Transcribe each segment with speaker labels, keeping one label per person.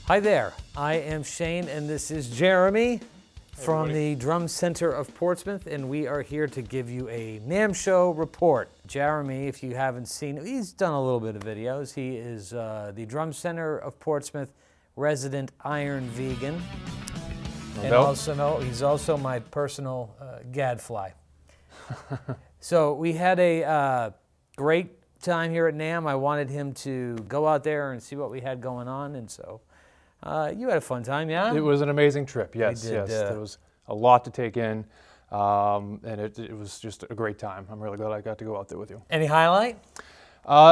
Speaker 1: Hi there, I am Shane and this is Jeremy from the Drum Center of Portsmouth, and we are here to give you a NAMM show report. Jeremy, if you haven't seen, he's done a little bit of videos. He is the Drum Center of Portsmouth resident Iron Vegan. And also, he's also my personal gadfly. So we had a great time here at NAMM. I wanted him to go out there and see what we had going on, and so you had a fun time, yeah?
Speaker 2: It was an amazing trip, yes, yes. There was a lot to take in, and it was just a great time. I'm really glad I got to go out there with you.
Speaker 1: Any highlight?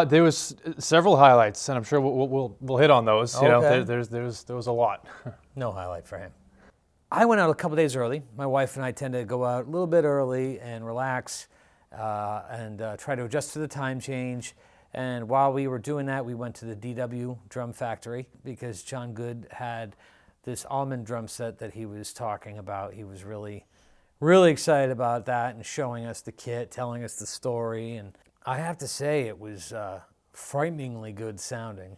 Speaker 2: There was several highlights, and I'm sure we'll hit on those.
Speaker 1: Okay.
Speaker 2: You know, there was a lot.
Speaker 1: No highlight for him. I went out a couple days early. My wife and I tend to go out a little bit early and relax and try to adjust to the time change. And while we were doing that, we went to the DW Drum Factory because John Good had this almond drum set that he was talking about. He was really, really excited about that and showing us the kit, telling us the story. And I have to say, it was frighteningly good sounding.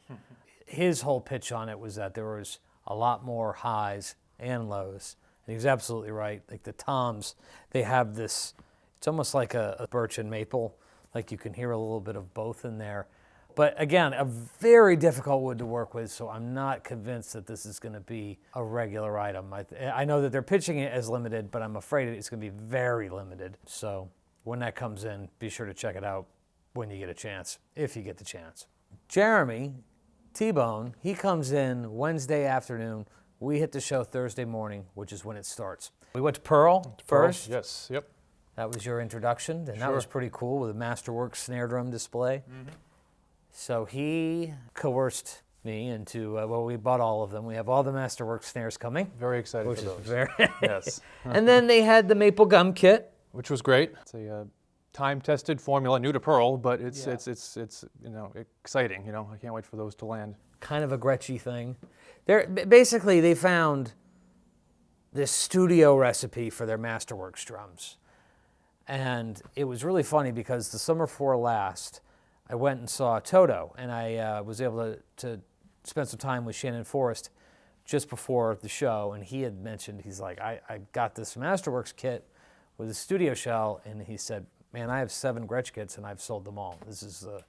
Speaker 1: His whole pitch on it was that there was a lot more highs and lows. And he was absolutely right. Like the toms, they have this, it's almost like a birch and maple. Like you can hear a little bit of both in there. But again, a very difficult wood to work with, so I'm not convinced that this is going to be a regular item. I know that they're pitching it as limited, but I'm afraid it's going to be very limited. So when that comes in, be sure to check it out when you get a chance, if you get the chance. Jeremy, Tbone, he comes in Wednesday afternoon. We hit the show Thursday morning, which is when it starts. We went to Pearl first.
Speaker 2: Yes, yep.
Speaker 1: That was your introduction, and that was pretty cool with a Masterworks snare drum display. Mm-hmm. So he coerced me into, well, we bought all of them. We have all the Masterworks snares coming.
Speaker 2: Very excited for those.
Speaker 1: Very
Speaker 2: yes.
Speaker 1: And then they had the maple gum kit.
Speaker 2: Which was great. It's a time-tested formula, new to Pearl, but it's you know, exciting. You know, I can't wait for those to land.
Speaker 1: Kind of a Gretschy thing. Basically, they found this studio recipe for their Masterworks drums. And it was really funny because the summer before last, I went and saw Toto, and I was able to spend some time with Shannon Forrest just before the show, and he had mentioned, he's like, I got this Masterworks kit with a studio shell, and he said, man, I have 7 Gretsch kits, and I've sold them all. This is an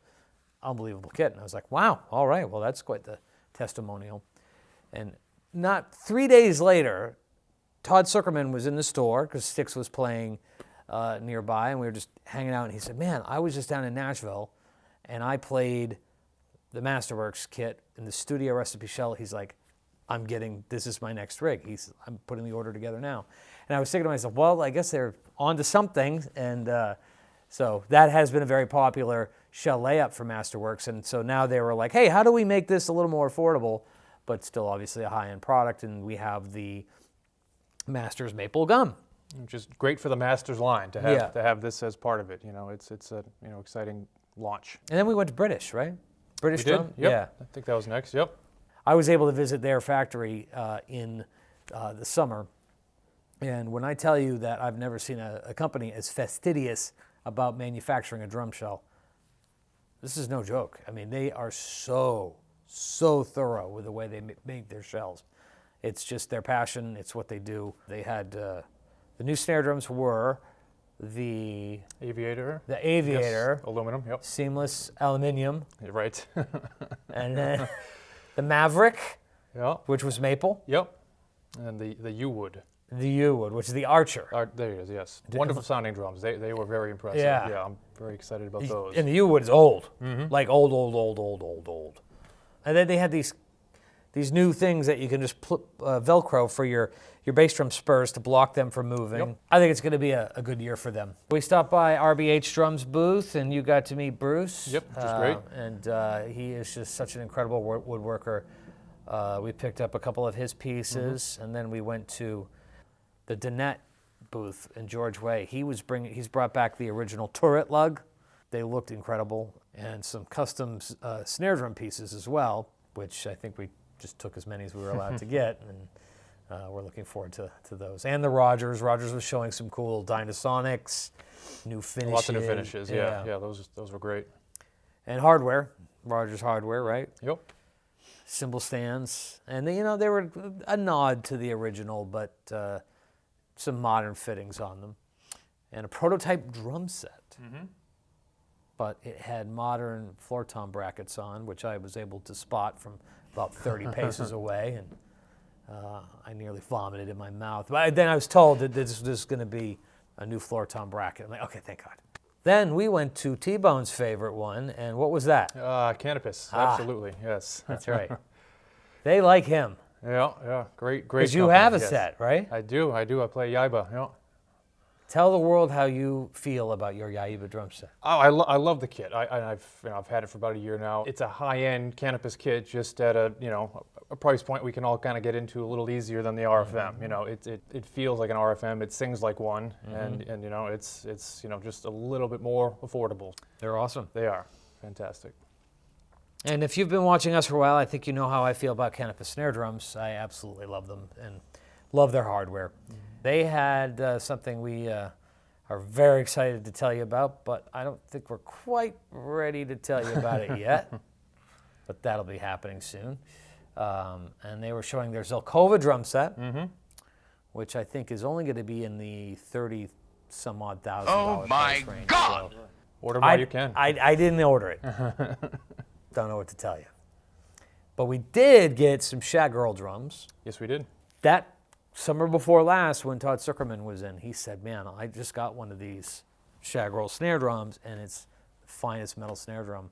Speaker 1: unbelievable kit. And I was like, wow, all right, well, that's quite the testimonial. And not 3 days later, Todd Sue Kerman was in the store because Styx was playing nearby, and we were just hanging out, and he said, man, I was just down in Nashville, and I played the Masterworks kit in the studio recipe shell. He's like, this is my next rig. I'm putting the order together now. And I was thinking to myself, well, I guess they're on to something, and so that has been a very popular shell layup for Masterworks, and so now they were like, hey, how do we make this a little more affordable, but still obviously a high-end product, and we have the Masters Maple Gum.
Speaker 2: Which is great for the Masters line to have this as part of it. You know, it's a exciting launch.
Speaker 1: And then we went to British, right? British
Speaker 2: we
Speaker 1: Drum?
Speaker 2: Did? Yep.
Speaker 1: Yeah.
Speaker 2: I think that was next, yep.
Speaker 1: I was able to visit their factory in the summer. And when I tell you that I've never seen a company as fastidious about manufacturing a drum shell, this is no joke. I mean, they are so thorough with the way they make their shells. It's just their passion. It's what they do. They had... the new snare drums were the
Speaker 2: Aviator.
Speaker 1: The Aviator.
Speaker 2: Yes. Aluminum, yep.
Speaker 1: Seamless aluminum.
Speaker 2: You're right.
Speaker 1: And then the Maverick, which was maple.
Speaker 2: Yep. And the U-Wood.
Speaker 1: The U-Wood, which is the Archer.
Speaker 2: There it is, yes. Wonderful sounding drums. They were very impressive.
Speaker 1: Yeah.
Speaker 2: I'm very excited about those.
Speaker 1: And the U-Wood is old. Mm-hmm. Like old. And then they had these new things that you can just Velcro for your bass drum spurs to block them from moving. Yep. I think it's going to be a good year for them. We stopped by RBH Drums booth, and you got to meet Bruce.
Speaker 2: Yep, which is great.
Speaker 1: And he is just such an incredible woodworker. We picked up a couple of his pieces, and then we went to the Danette booth in George Way. He's brought back the original turret lug. They looked incredible, and some custom snare drum pieces as well, which I think we just took as many as we were allowed to get, and we're looking forward to those. And the Rogers. Rogers was showing some cool Dynasonics, new finishes.
Speaker 2: Lots of new finishes, yeah, those were great.
Speaker 1: And hardware, Rogers hardware, right?
Speaker 2: Yep.
Speaker 1: cymbal stands, and they were a nod to the original, but some modern fittings on them, and a prototype drum set. But it had modern floor tom brackets on, which I was able to spot from about 30 paces away, and I nearly vomited in my mouth. But then I was told that this was going to be a new floor tom bracket. I'm like, okay, thank God. Then we went to Tbone's favorite one, and what was that?
Speaker 2: Canopus, absolutely, yes.
Speaker 1: That's right. They like him.
Speaker 2: Yeah, great.
Speaker 1: Because you have a set, right?
Speaker 2: I do. I play Yiba, yeah.
Speaker 1: Tell the world how you feel about your Yiba drum set.
Speaker 2: Oh, I love the kit. I've had it for about a year now. It's a high-end Canopus kit, just at a price point we can all kind of get into a little easier than the RFM. It feels like an RFM. It sings like one, and it's just a little bit more affordable.
Speaker 1: They're awesome.
Speaker 2: They are fantastic.
Speaker 1: And if you've been watching us for a while, I think you know how I feel about Canopus snare drums. I absolutely love them and love their hardware. They had something we are very excited to tell you about, but I don't think we're quite ready to tell you about it yet. But that'll be happening soon. And they were showing their Zelkova drum set, which I think is only going to be in the $30-some-odd thousand price range.
Speaker 3: God!
Speaker 2: So order while you can.
Speaker 1: I didn't order it. Don't know what to tell you. But we did get some shag drums.
Speaker 2: Yes, we did.
Speaker 1: That summer before last, when Todd Sue Kerman was in, he said, man, I just got one of these shag snare drums, and it's the finest metal snare drum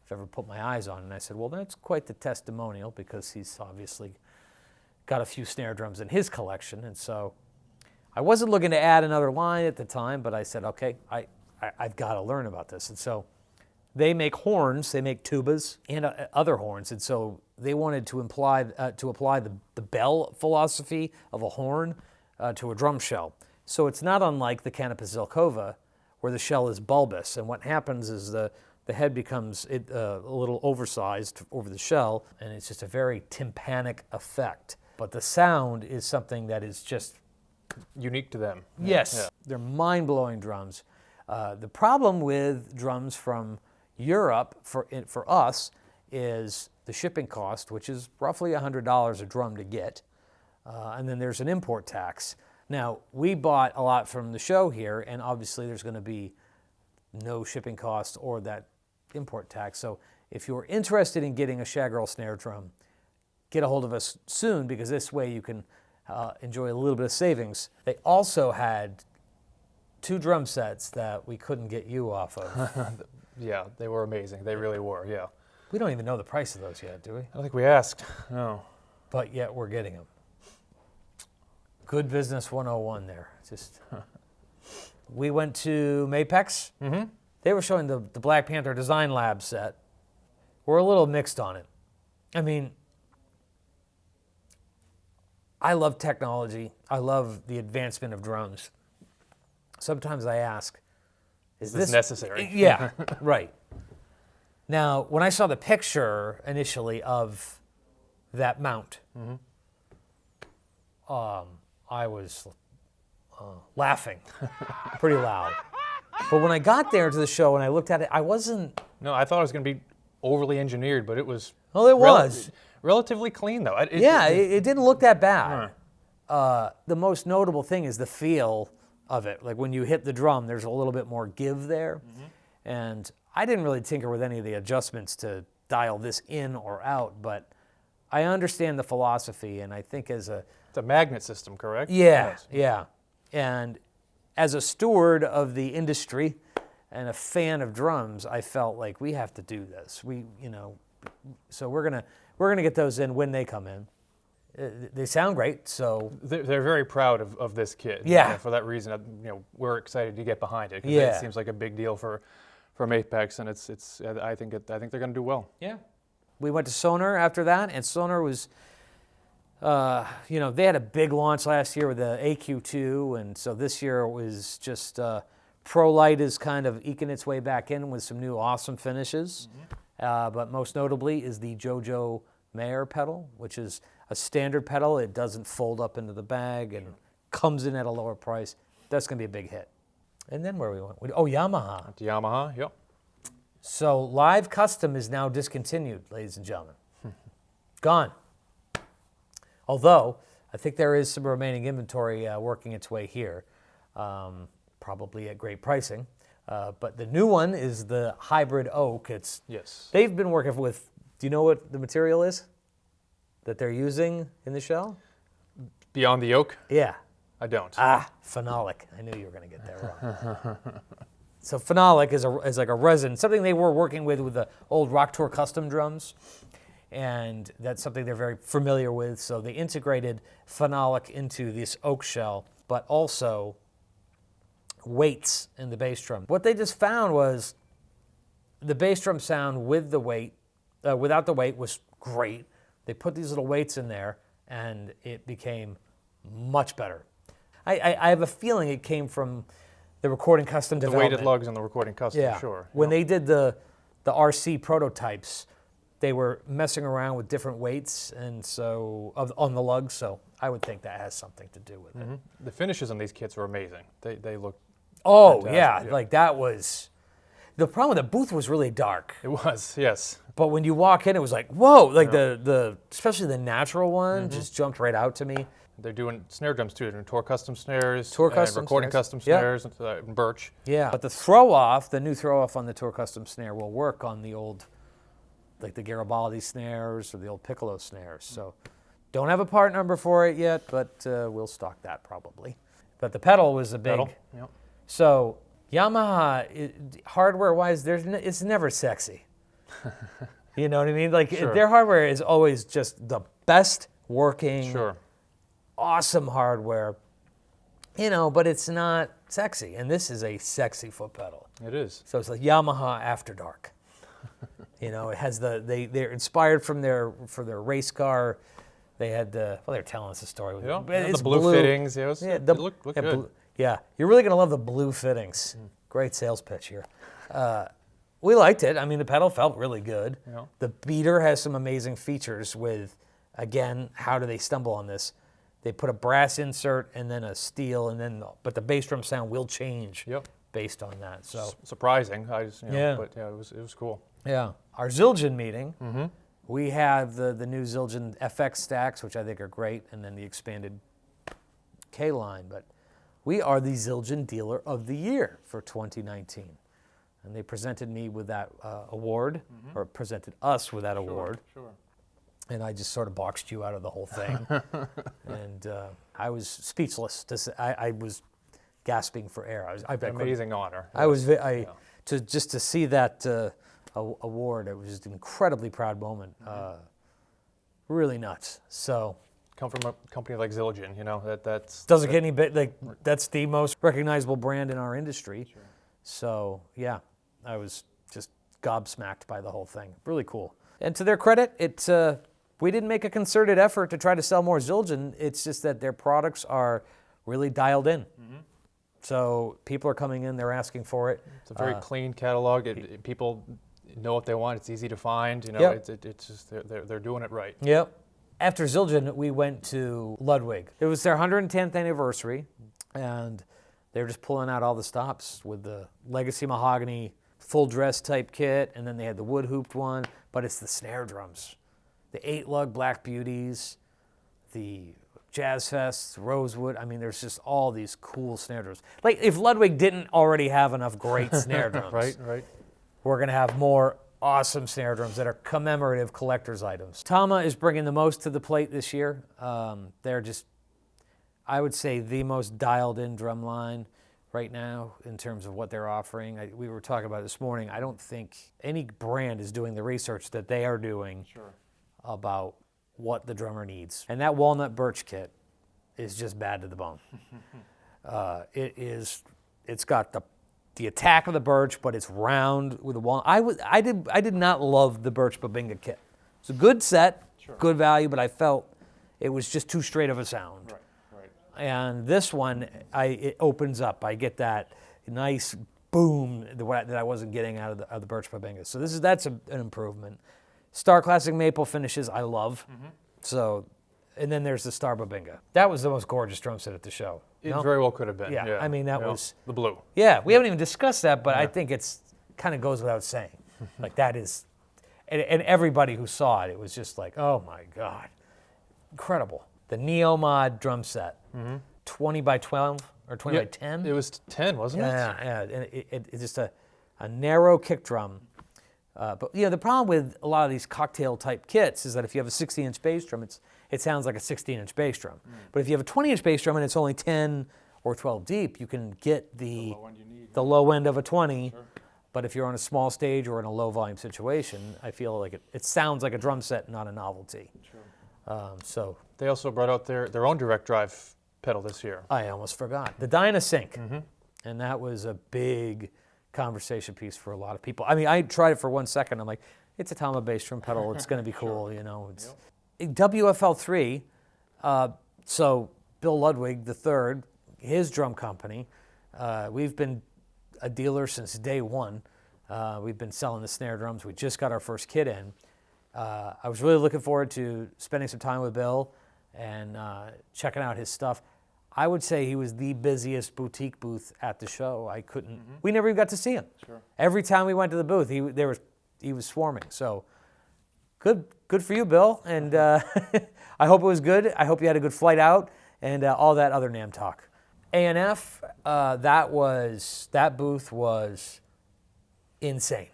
Speaker 1: I've ever put my eyes on. And I said, well, that's quite the testimonial, because he's obviously got a few snare drums in his collection. And so I wasn't looking to add another line at the time, but I said, okay, I've got to learn about this. And so they make horns, they make tubas, and other horns. And so they wanted to apply the bell philosophy of a horn to a drum shell. So it's not unlike the Canopus Zelkova, where the shell is bulbous. And what happens is the head becomes a little oversized over the shell, and it's just a very tympanic effect. But the sound is something that is just
Speaker 2: unique to them.
Speaker 1: Yes,
Speaker 2: yeah.
Speaker 1: They're mind-blowing drums. The problem with drums from Europe for us is the shipping cost, which is roughly $100 a drum to get, and then there's an import tax. Now, we bought a lot from the show here, and obviously there's going to be no shipping cost or that import tax. So if you're interested in getting a shag snare drum, get a hold of us soon, because this way you can enjoy a little bit of savings. They also had 2 drum sets that we couldn't get you off of.
Speaker 2: Yeah, they were amazing. They really were, yeah.
Speaker 1: We don't even know the price of those yet, do we?
Speaker 2: I don't think we asked, no.
Speaker 1: But yet we're getting them. Good business 101 there. We went to Mapex. They were showing the Black Panther Design Lab set. We're a little mixed on it. I mean, I love technology. I love the advancement of drums. Sometimes I ask, is this
Speaker 2: necessary?
Speaker 1: Yeah, right. Now, when I saw the picture initially of that mount, I was laughing pretty loud. But when I got there to the show and I looked at it, I wasn't...
Speaker 2: No, I thought it was going to be overly engineered, but it was...
Speaker 1: Well, it was.
Speaker 2: Relatively clean, though.
Speaker 1: It didn't look that bad. The most notable thing is the feel of it. Like when you hit the drum, there's a little bit more give there. And I didn't really tinker with any of the adjustments to dial this in or out, but I understand the philosophy, and I think as a...
Speaker 2: It's a magnet system, correct?
Speaker 1: Yeah, yes. Yeah. And as a steward of the industry and a fan of drums, I felt like we have to do this. So we're gonna get those in when they come in. They sound great, so
Speaker 2: they're very proud of this kit.
Speaker 1: Yeah.
Speaker 2: For that reason, we're excited to get behind it. 'Cause
Speaker 1: yeah.
Speaker 2: It seems like a big deal for Apex, and it's. I think they're going to do well.
Speaker 1: Yeah. We went to Sonar after that, and Sonar was, they had a big launch last year with the AQ2, and so this year it was just Pro Light is kind of eking its way back in with some new awesome finishes. But most notably is the JoJo Mayer pedal, which is a standard pedal. It doesn't fold up into the bag and comes in at a lower price. That's going to be a big hit. And then where we went? Yamaha.
Speaker 2: To Yamaha, yep.
Speaker 1: So Live Custom is now discontinued, ladies and gentlemen. Gone. Although, I think there is some remaining inventory working its way here, probably at great pricing. But the new one is the hybrid oak.
Speaker 2: Yes.
Speaker 1: They've been working with, do you know what the material is that they're using in the shell?
Speaker 2: Beyond the oak?
Speaker 1: Yeah.
Speaker 2: I don't.
Speaker 1: Phenolic. I knew you were going to get that wrong. So phenolic is like a resin, something they were working with the old Rock Tour custom drums. And that's something they're very familiar with. So they integrated phenolic into this oak shell, but also weights in the bass drum. What they just found was the bass drum sound with the weight, without the weight was great. They put these little weights in there, and it became much better. I have a feeling it came from the recording custom
Speaker 2: The
Speaker 1: development.
Speaker 2: weighted lugs on the recording custom,
Speaker 1: Yeah.
Speaker 2: sure.
Speaker 1: When they did the RC prototypes, they were messing around with different weights and so on the lugs, so I would think that has something to do with it.
Speaker 2: The finishes on these kits were amazing. They look
Speaker 1: Oh,
Speaker 2: fantastic,
Speaker 1: yeah, like that was... The problem with the booth was really dark,
Speaker 2: It was, yes.
Speaker 1: but when you walk in, it was like, whoa, like the especially the natural one just jumped right out to me.
Speaker 2: They're doing snare drums too. They're doing Tour custom snares,
Speaker 1: Tour
Speaker 2: and
Speaker 1: custom
Speaker 2: recording
Speaker 1: snares.
Speaker 2: custom
Speaker 1: Yep.
Speaker 2: snares, and birch.
Speaker 1: Yeah, but the throw-off, the new throw-off on the Tour Custom snare will work on the old, like the Garibaldi snares or the old Piccolo snares. So don't have a part number for it yet, but we'll stock that probably. But the pedal was a big...
Speaker 2: Pedal. Yep.
Speaker 1: So Yamaha, hardware-wise, it's never sexy. You know what I mean? Like
Speaker 2: Sure.
Speaker 1: their hardware is always just the best working,
Speaker 2: Sure.
Speaker 1: awesome hardware. You know, but it's not sexy, and this is a sexy foot pedal.
Speaker 2: It is.
Speaker 1: So it's like Yamaha After Dark. You know, it has they're inspired from their race car. They had they're telling us a story. With
Speaker 2: Yeah.
Speaker 1: it.
Speaker 2: And
Speaker 1: It's
Speaker 2: the blue fittings. It was,
Speaker 1: Yeah,
Speaker 2: it
Speaker 1: the,
Speaker 2: looked
Speaker 1: yeah,
Speaker 2: good.
Speaker 1: yeah, you're really gonna love the blue fittings. Great sales pitch here. We liked it. I mean, the pedal felt really good.
Speaker 2: Yeah.
Speaker 1: The beater has some amazing features with, again, how do they stumble on this? They put a brass insert and then a steel, but the bass drum sound will change
Speaker 2: Yep.
Speaker 1: based on that. So
Speaker 2: Surprising. I just,
Speaker 1: Yeah.
Speaker 2: But yeah, it was cool.
Speaker 1: yeah, our Zildjian meeting, we have the new Zildjian FX stacks, which I think are great, and then the expanded K line. But we are the Zildjian Dealer of the Year for 2019. And they presented me with that award, or presented us with that award.
Speaker 2: Sure.
Speaker 1: And I just sort of boxed you out of the whole thing. And I was speechless. I was gasping for air. I couldn't-
Speaker 2: Amazing honor.
Speaker 1: just to see that award, it was just an incredibly proud moment. Really nuts. So
Speaker 2: Come from a company like Zildjian, that's
Speaker 1: doesn't get any bit like that's the most recognizable brand in our industry.
Speaker 2: Sure.
Speaker 1: So yeah, I was just gobsmacked by the whole thing. Really cool. And to their credit, we didn't make a concerted effort to try to sell more Zildjian. It's just that their products are really dialed in. So people are coming in, they're asking for it.
Speaker 2: It's a very clean catalog. People know what they want. It's easy to find.
Speaker 1: Yep.
Speaker 2: It's just they're doing it right.
Speaker 1: Yep. After Zildjian, we went to Ludwig. It was their 110th anniversary, and they were just pulling out all the stops with the Legacy Mahogany full dress type kit, and then they had the wood hooped one, but it's the snare drums. The 8-lug Black Beauties, the Jazz Fests, Rosewood. I mean, there's just all these cool snare drums. Like, if Ludwig didn't already have enough great snare drums,
Speaker 2: Right.
Speaker 1: we're going to have more awesome snare drums that are commemorative collector's items. Tama is bringing the most to the plate this year. They're just, I would say, the most dialed in drum line right now in terms of what they're offering. We were talking about it this morning. I don't think any brand is doing the research that they are doing about what the drummer needs. And that walnut birch kit is just bad to the bone. It's got the attack of the birch, but it's round with the walnut. I did not love the birch Babinga kit. It's a good set, good value, but I felt it was just too straight of a sound.
Speaker 2: Right.
Speaker 1: And this one, it opens up. I get that nice boom that I wasn't getting out of the birch Babinga. So that's an improvement. Star Classic Maple finishes I love. So, and then there's the Star Babinga. That was the most gorgeous drum set at the show.
Speaker 2: It
Speaker 1: No?
Speaker 2: very well could have been.
Speaker 1: Yeah, I mean, that was...
Speaker 2: the blue.
Speaker 1: Yeah, we haven't even discussed that, but I think it's kind of goes without saying. Like that is, And everybody who saw it, it was just like, oh my God, incredible. The NeoMod drum set, 20 by 12 or 20 by 10?
Speaker 2: It was 10, wasn't it?
Speaker 1: Yeah. And it's just a narrow kick drum. But the problem with a lot of these cocktail type kits is that if you have a 16-inch bass drum, it sounds like a 16-inch bass drum. But if you have a 20-inch bass drum and it's only 10 or 12 deep, you can get the low end of a 20. Sure. But if you're on a small stage or in a low volume situation, I feel like it sounds like a drum set, not a novelty. Sure. So
Speaker 2: they also brought out their own direct drive pedal this year.
Speaker 1: I almost forgot. The Dynasync. And that was a big conversation piece for a lot of people. I mean, I tried it for 1 second. I'm like, it's a Tama bass drum pedal. It's going to be cool, It's WFL3. So Bill Ludwig III, his drum company, we've been a dealer since day one. We've been selling the snare drums. We just got our first kit in. I was really looking forward to spending some time with Bill and checking out his stuff. I would say he was the busiest boutique booth at the show. We never even got to see him. Sure. Every time we went to the booth, he was swarming. So good for you, Bill. And I hope it was good. I hope you had a good flight out and all that other NAMM talk. A&F, that booth was insane.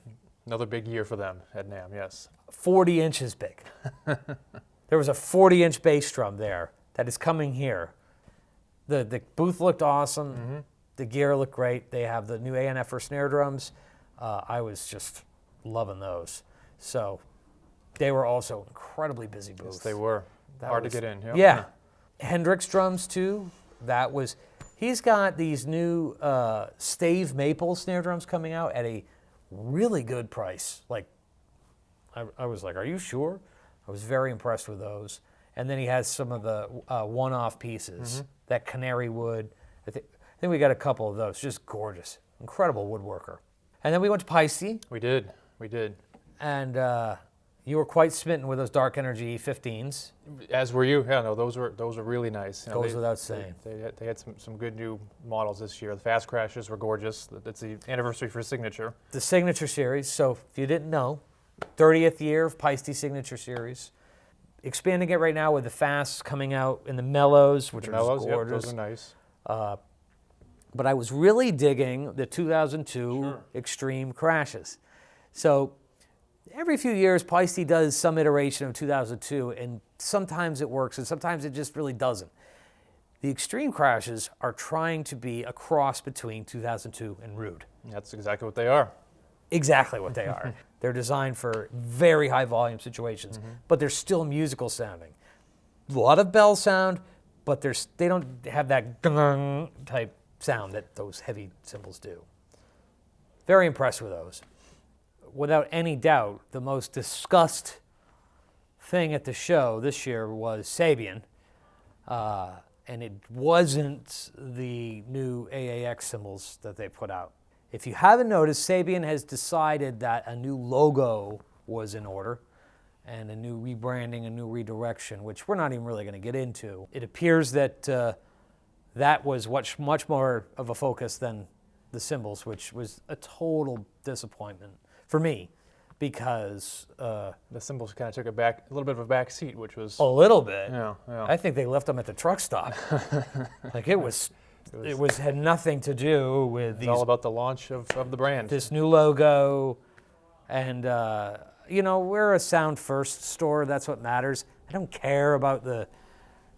Speaker 2: Another big year for them at NAMM, yes.
Speaker 1: 40 inches big. There was a 40-inch bass drum there that is coming here. The booth looked awesome. The gear looked great. They have the new A&F for snare drums. I was just loving those. So they were also incredibly busy booths.
Speaker 2: Yes, they were. Hard to get in. Yep.
Speaker 1: Yeah. Hendrix Drums, too. He's got these new stave maple snare drums coming out at a really good price. Like, I was like, are you sure? I was very impressed with those. And then he has some of the one-off pieces, that canary wood. I think we got a couple of those, just gorgeous. Incredible woodworker. And then we went to Paiste.
Speaker 2: We did.
Speaker 1: And you were quite smitten with those Dark Energy 15s.
Speaker 2: As were you. Yeah, no, those were really nice.
Speaker 1: Goes without saying.
Speaker 2: They had some good new models this year. The Fast Crashes were gorgeous. That's the anniversary for Signature. The
Speaker 1: Signature Series. So if you didn't know, 30th year of Paiste Signature Series. Expanding it right now with the Fasts coming out in the Mellows, which are gorgeous.
Speaker 2: Yep, those are nice.
Speaker 1: But I was really digging the 2002 Extreme Crashes. So every few years, Paiste does some iteration of 2002, and sometimes it works, and sometimes it just really doesn't. The Extreme Crashes are trying to be a cross between 2002 and Rude.
Speaker 2: That's exactly what they are.
Speaker 1: Exactly what they are. They're designed for very high volume situations, but they're still musical sounding. A lot of bell sound, but they don't have that gong type sound that those heavy cymbals do. Very impressed with those. Without any doubt, the most discussed thing at the show this year was Sabian, and it wasn't the new AAX cymbals that they put out. If you haven't noticed, Sabian has decided that a new logo was in order and a new rebranding, a new redirection, which we're not even really going to get into. It appears that that was much more of a focus than the cymbals, which was a total disappointment for me because
Speaker 2: the cymbals kind of took a little bit of a back seat, which was
Speaker 1: a little bit.
Speaker 2: Yeah.
Speaker 1: I think they left them at the truck stop. Like it had nothing to do with
Speaker 2: It's all about the launch of the brand.
Speaker 1: This new logo, and we're a sound first store. That's what matters. I don't care about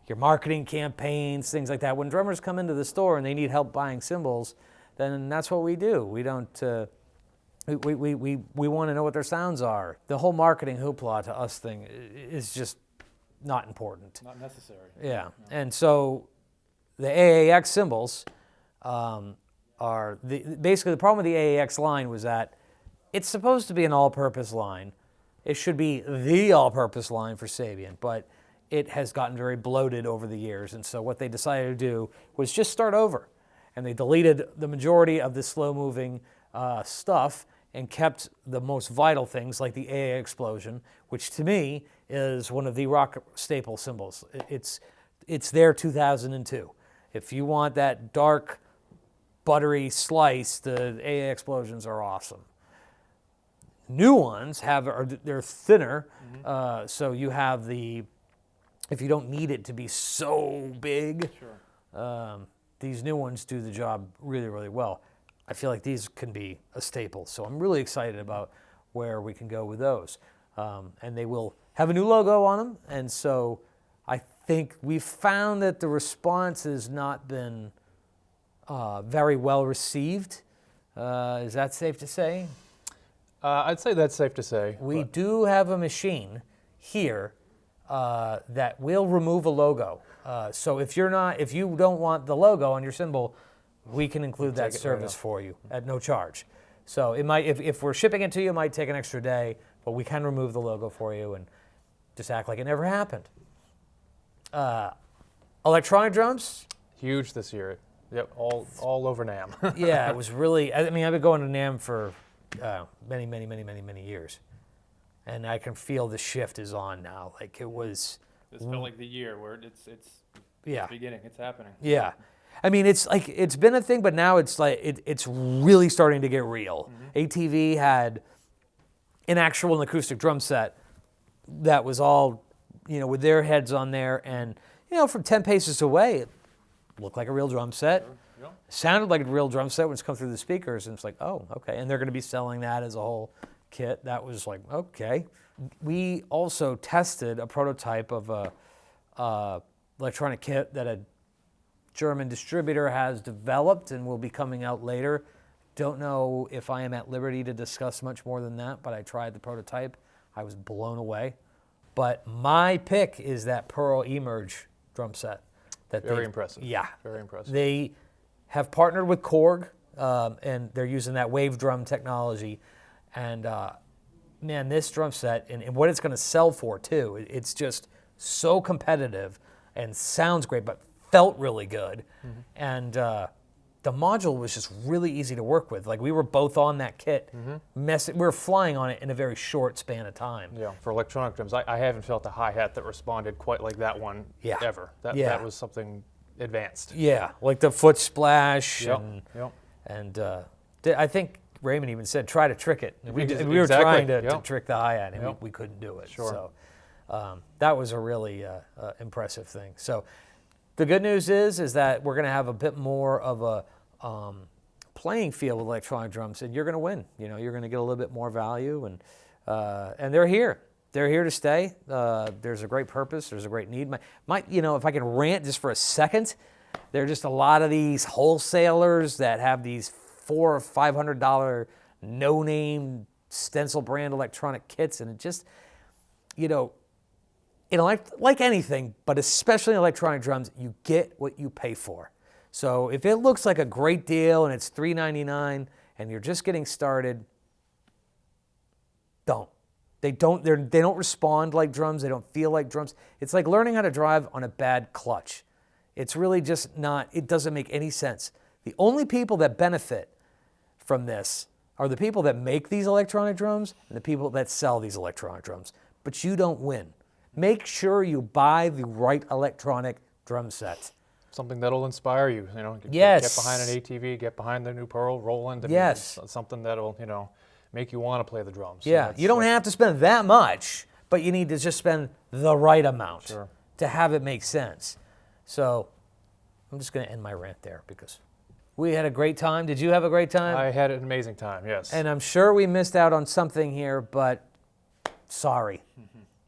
Speaker 1: your marketing campaigns, things like that. When drummers come into the store and they need help buying cymbals, then that's what we do. We don't. We want to know what their sounds are. The whole marketing hoopla to us thing is just not important.
Speaker 2: Not necessary.
Speaker 1: Yeah, no. And so the AAX cymbals are basically the problem with the AAX line was that it's supposed to be an all-purpose line. It should be the all-purpose line for Sabian, but it has gotten very bloated over the years, and so what they decided to do was just start over, and they deleted the majority of the slow-moving stuff and kept the most vital things like the AA Explosion, which to me is one of the rock staple cymbals. It's their 2002. If you want that dark, buttery slice, the AA Explosions are awesome. new ones they're thinner, so you have if you don't need it to be so big, these new ones do the job really, really well. I feel like these can be a staple, so I'm really excited about where we can go with those. And they will have a new logo on them, and so I think we've found that the response has not been very well received. Is that safe to say?
Speaker 2: I'd say that's safe to say.
Speaker 1: We do have a machine here that will remove a logo. So if you don't want the logo on your cymbal, we can include that service for you at no charge. So it might, if we're shipping it to you, it might take an extra day, but we can remove the logo for you and just act like it never happened. Electronic drums?
Speaker 2: Huge this year. Yep, all over NAMM.
Speaker 1: Yeah, it was really, I mean, I've been going to NAMM for many years. And I can feel the shift is on now. Like it was.
Speaker 2: This felt like the year where it's beginning, it's happening.
Speaker 1: Yeah. I mean, it's like, it's been a thing, but now it's like, it's really starting to get real. ATV had an acoustic drum set that was all, with their heads on there. And, from 10 paces away, it looked like a real drum set.
Speaker 2: Sure. Yep.
Speaker 1: Sounded like a real drum set when it's come through the speakers. And it's like, oh, okay. And they're going to be selling that as a whole kit. That was like, okay. We also tested a prototype of a electronic kit that a German distributor has developed and will be coming out later. Don't know if I am at liberty to discuss much more than that, but I tried the prototype. I was blown away. But my pick is that Pearl Emerge drum set.
Speaker 2: Very impressive.
Speaker 1: Yeah.
Speaker 2: Very impressive.
Speaker 1: They have partnered with Korg, and they're using that wave drum technology. And man, this drum set and what it's going to sell for too, it's just so competitive and sounds great, but felt really good. And the module was just really easy to work with. Like we were both on that kit, we were flying on it in a very short span of time.
Speaker 2: Yeah, for electronic drums, I haven't felt a hi-hat that responded quite like that one ever. That was something advanced.
Speaker 1: Yeah, like the foot splash.
Speaker 2: Yep.
Speaker 1: And I think Raymond even said, try to trick it. We were
Speaker 2: Exactly.
Speaker 1: trying to trick the hi-hat, and we couldn't do it.
Speaker 2: Sure.
Speaker 1: So that was a really impressive thing. So the good news is that we're going to have a bit more of a playing field with electronic drums, and you're going to win. You're going to get a little bit more value, and they're here. They're here to stay. There's a great purpose. There's a great need. If I can rant just for a second, there are just a lot of these wholesalers that have these $400 or $500 no-name stencil brand electronic kits, and it just, like anything, but especially in electronic drums, you get what you pay for. So if it looks like a great deal and it's $3.99 and you're just getting started, don't. They don't respond like drums. They don't feel like drums. It's like learning how to drive on a bad clutch. It's really just not, it doesn't make any sense. The only people that benefit from this are the people that make these electronic drums and the people that sell these electronic drums. But you don't win. Make sure you buy the right electronic drum set.
Speaker 2: Something that'll inspire you.
Speaker 1: Yes.
Speaker 2: Get behind an ATV, get behind the new Pearl, Roland. And
Speaker 1: yes.
Speaker 2: Something that'll, make you want to play the drums.
Speaker 1: Yeah. You don't have to spend that much, but you need to just spend the right amount to have it make sense. So I'm just going to end my rant there because we had a great time. Did you have a great time?
Speaker 2: I had an amazing time, yes.
Speaker 1: And I'm sure we missed out on something here, but sorry.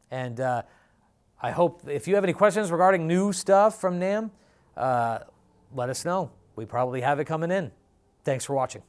Speaker 1: And I hope if you have any questions regarding new stuff from NAMM, let us know. We probably have it coming in. Thanks for watching.